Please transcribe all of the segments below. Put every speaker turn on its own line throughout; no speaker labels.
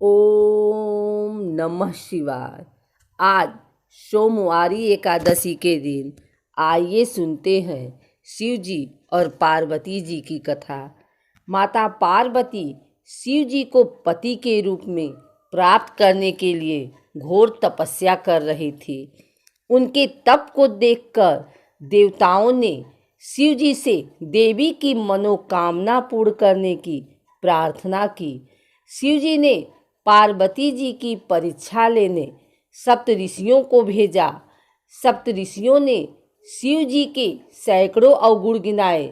ओम नमः शिवाय। आज सोमवारी एकादशी के दिन आइए सुनते हैं शिव जी और पार्वती जी की कथा। माता पार्वती शिव जी को पति के रूप में प्राप्त करने के लिए घोर तपस्या कर रही थी। उनके तप को देखकर देवताओं ने शिव जी से देवी की मनोकामना पूर्ण करने की प्रार्थना की। शिव जी ने पार्वती जी की परीक्षा लेने सप्त ऋषियों को भेजा। सप्त ऋषियों ने शिव जी के सैकड़ों अवगुण गिनाए,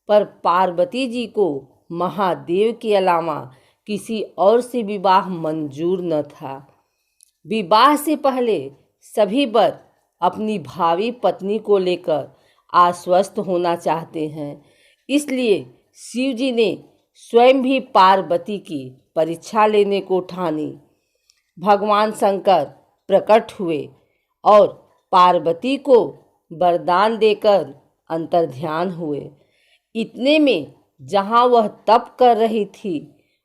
पर पार्वती जी को महादेव के अलावा किसी और से विवाह मंजूर न था। विवाह से पहले सभी वर अपनी भावी पत्नी को लेकर आश्वस्त होना चाहते हैं, इसलिए शिव जी ने स्वयं भी पार्वती की परीक्षा लेने को ठानी। भगवान शंकर प्रकट हुए और पार्वती को वरदान देकर अंतर्ध्यान हुए। इतने में जहाँ वह तप कर रही थी,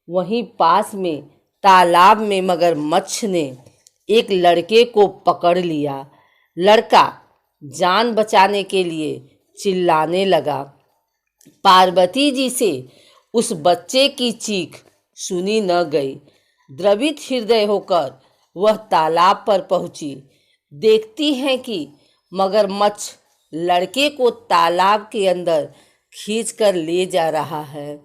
वहीं पास में तालाब में मगरमच्छ ने एक लड़के को पकड़ लिया। लड़का जान बचाने के लिए चिल्लाने लगा। पार्वती जी से उस बच्चे की चीख सुनी न गई। द्रवित हृदय होकर वह तालाब पर पहुंची। देखती है कि मगरमच्छ लड़के को तालाब के अंदर खींचकर ले जा रहा है।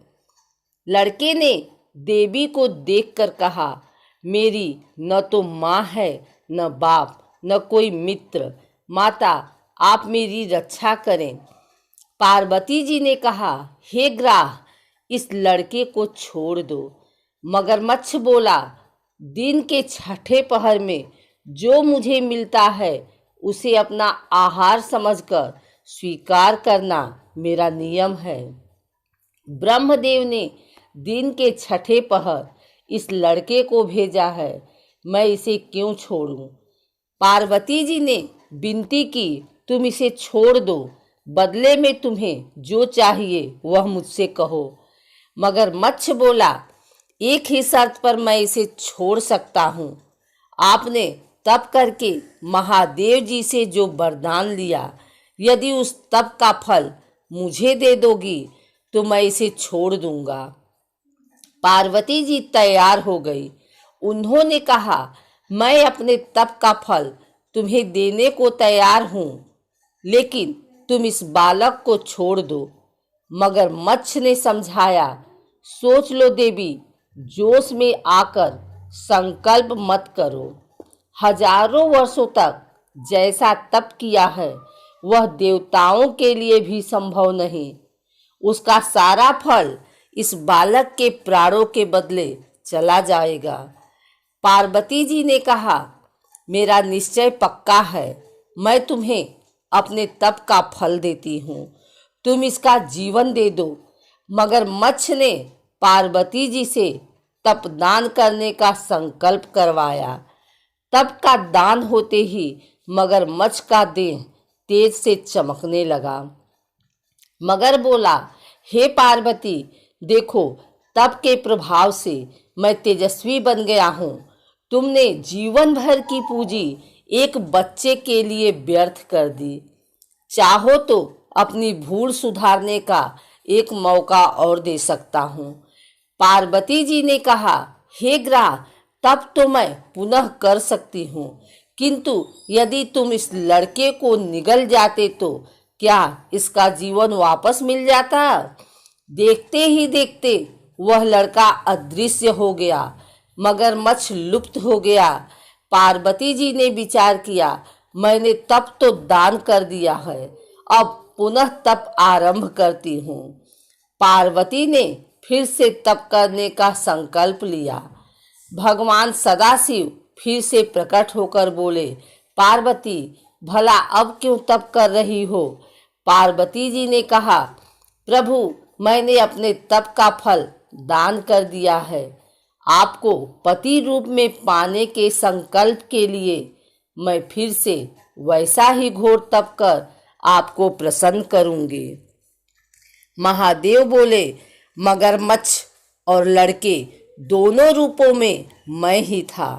लड़के ने देवी को देखकर कहा, मेरी न तो माँ है, न बाप, न कोई मित्र। माता, आप मेरी रक्षा करें। पार्वती जी ने कहा, हे ग्राह, इस लड़के को छोड़ दो। मगरमच्छ बोला, दिन के छठे पहर में जो मुझे मिलता है उसे अपना आहार समझकर स्वीकार करना मेरा नियम है। ब्रह्मदेव ने दिन के छठे पहर इस लड़के को भेजा है, मैं इसे क्यों छोड़ूं? पार्वती जी ने विनती की, तुम इसे छोड़ दो, बदले में तुम्हें जो चाहिए वह मुझसे कहो। मगरमच्छ बोला, एक ही शर्त पर मैं इसे छोड़ सकता हूँ। आपने तप करके महादेव जी से जो वरदान लिया, यदि उस तप का फल मुझे दे दोगी तो मैं इसे छोड़ दूंगा। पार्वती जी तैयार हो गई। उन्होंने कहा, मैं अपने तप का फल तुम्हें देने को तैयार हूँ, लेकिन तुम इस बालक को छोड़ दो। मगरमच्छ ने समझाया, सोच लो देवी, जोश में आकर संकल्प मत करो। हजारों वर्षों तक जैसा तप किया है वह देवताओं के लिए भी संभव नहीं। उसका सारा फल इस बालक के प्राणों के बदले चला जाएगा। पार्वती जी ने कहा, मेरा निश्चय पक्का है, मैं तुम्हें अपने तप का फल देती हूँ, तुम इसका जीवन दे दो। मगरमच्छ ने पार्वती जी से तप दान करने का संकल्प करवाया। तप का दान होते ही मगरमच्छ का देह तेज से चमकने लगा। मगर बोला, हे पार्वती, देखो, तप के प्रभाव से मैं तेजस्वी बन गया हूँ। तुमने जीवन भर की पूंजी एक बच्चे के लिए व्यर्थ कर दी। चाहो तो अपनी भूल सुधारने का एक मौका और दे सकता हूँ। पार्वती जी ने कहा, हे ग्राह, तब तो मैं पुनः कर सकती हूँ, किंतु यदि तुम इस लड़के को निगल जाते तो क्या इसका जीवन वापस मिल जाता? देखते ही देखते वह लड़का अदृश्य हो गया। मगरमच्छ लुप्त हो गया। पार्वती जी ने विचार किया, मैंने तप तो दान कर दिया है, अब पुनः तप आरंभ करती हूँ। पार्वती ने फिर से तप करने का संकल्प लिया। भगवान सदाशिव फिर से प्रकट होकर बोले, पार्वती, भला अब क्यों तप कर रही हो? पार्वती जी ने कहा, प्रभु, मैंने अपने तप का फल दान कर दिया है। आपको पति रूप में पाने के संकल्प के लिए मैं फिर से वैसा ही घोर तप कर आपको प्रसन्न करूंगी। महादेव बोले, मगरमच्छ और लड़के, दोनों रूपों में मैं ही था।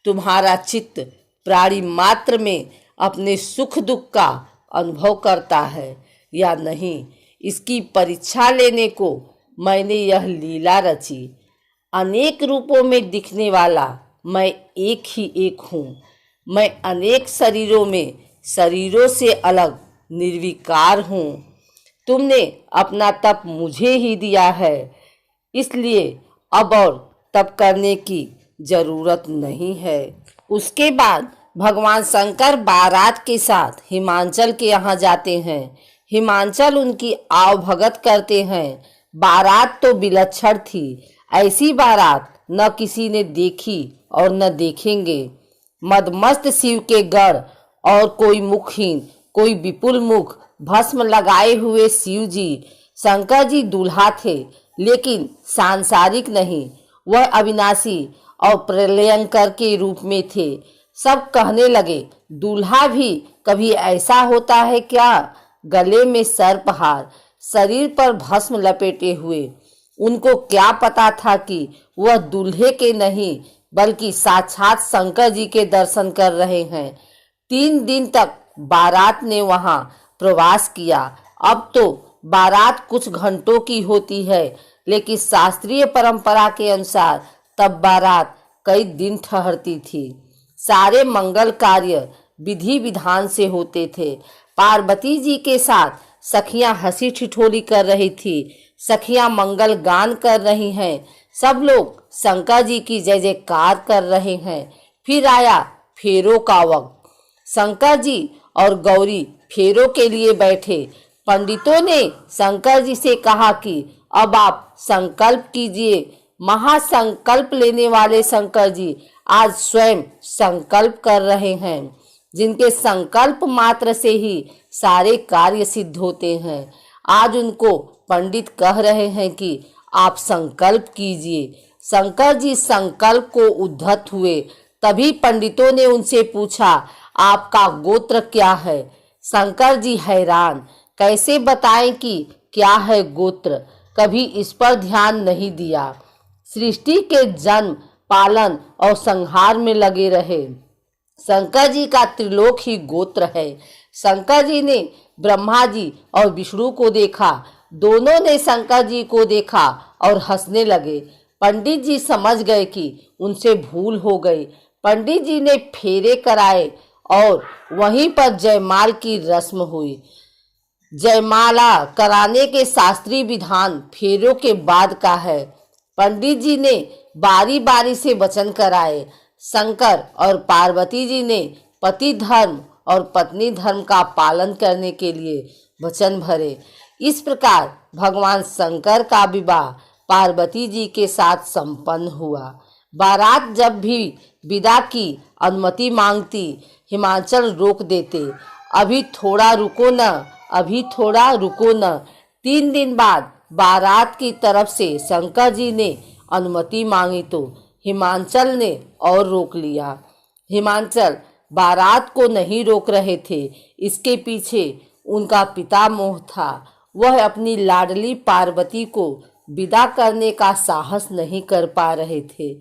तुम्हारा चित्त प्राणी मात्र में अपने सुख दुख का अनुभव करता है या नहीं, इसकी परीक्षा लेने को मैंने यह लीला रची। अनेक रूपों में दिखने वाला मैं एक ही एक हूँ। मैं अनेक शरीरों में शरीरों से अलग निर्विकार हूँ। तुमने अपना तप मुझे ही दिया है, इसलिए अब और तप करने की जरूरत नहीं है। उसके बाद भगवान शंकर बारात के साथ हिमांचल के यहाँ जाते हैं। हिमांचल उनकी आवभगत करते हैं। बारात तो विलक्षण थी। ऐसी बारात न किसी ने देखी और न देखेंगे। मदमस्त शिव के गढ़ और कोई मुखहीन, कोई विपुल मुख, भस्म लगाए हुए शिव जी। शंकर जी दूल्हा थे, लेकिन सांसारिक नहीं, वह अविनाशी और प्रलयंकर के रूप में थे। सब कहने लगे, दूल्हा भी कभी ऐसा होता है क्या? गले में सर्पहार, शरीर पर भस्म लपेटे हुए। उनको क्या पता था कि वह दूल्हे के नहीं बल्कि साक्षात शंकर जी के दर्शन कर रहे हैं। 3 दिन तक बारात ने वहां प्रवास किया। अब तो बारात कुछ घंटों की होती है, लेकिन शास्त्रीय परंपरा के अनुसार तब बारात कई दिन ठहरती थी। सारे मंगल कार्य विधि विधान से होते थे। पार्वती जी के साथ सखियां हंसी ठिठोली कर रही थी। सखियां मंगल गान कर रही हैं। सब लोग शंकर जी की जय जयकार कर रहे हैं। फिर आया फेरों का वक्त। शंकर जी और गौरी फेरों के लिए बैठे। पंडितों ने शंकर जी से कहा कि अब आप संकल्प कीजिए। महासंकल्प लेने वाले शंकर जी आज स्वयं संकल्प कर रहे हैं, जिनके संकल्प मात्र से ही सारे कार्य सिद्ध होते हैं। आज उनको पंडित कह रहे हैं कि आप संकल्प कीजिए। शंकर जी संकल्प को उद्धत हुए। तभी पंडितों ने उनसे पूछा, आपका गोत्र क्या है? शंकर जी हैरान, कैसे बताएं कि क्या है गोत्र? कभी इस पर ध्यान नहीं दिया। सृष्टि के जन्म, पालन और संहार में लगे रहे। शंकर जी का त्रिलोक ही गोत्र है। शंकर जी ने ब्रह्मा जी और विष्णु को देखा। दोनों ने शंकर जी को देखा और हंसने लगे। पंडित जी समझ गए कि उनसे भूल हो गई। पंडित जी ने फेरे कराए और वहीं पर जयमाल की रस्म हुई। जयमाला कराने के शास्त्रीय विधान फेरों के बाद का है। पंडित जी ने बारी बारी से वचन कराए। शंकर और पार्वती जी ने पति धर्म और पत्नी धर्म का पालन करने के लिए वचन भरे। इस प्रकार भगवान शंकर का विवाह पार्वती जी के साथ संपन्न हुआ। बारात जब भी विदा की अनुमति मांगती, हिमांचल रोक देते, अभी थोड़ा रुको न, अभी थोड़ा रुको न। 3 दिन बाद बारात की तरफ से शंकर जी ने अनुमति मांगी तो हिमांचल ने और रोक लिया। हिमांचल बारात को नहीं रोक रहे थे, इसके पीछे उनका पितामह था। वह अपनी लाडली पार्वती को विदा करने का साहस नहीं कर पा रहे थे।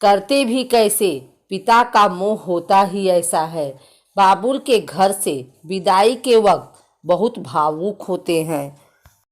करते भी कैसे, पिता का मोह होता ही ऐसा है। बाबुल के घर से विदाई के वक्त बहुत भावुक होते हैं।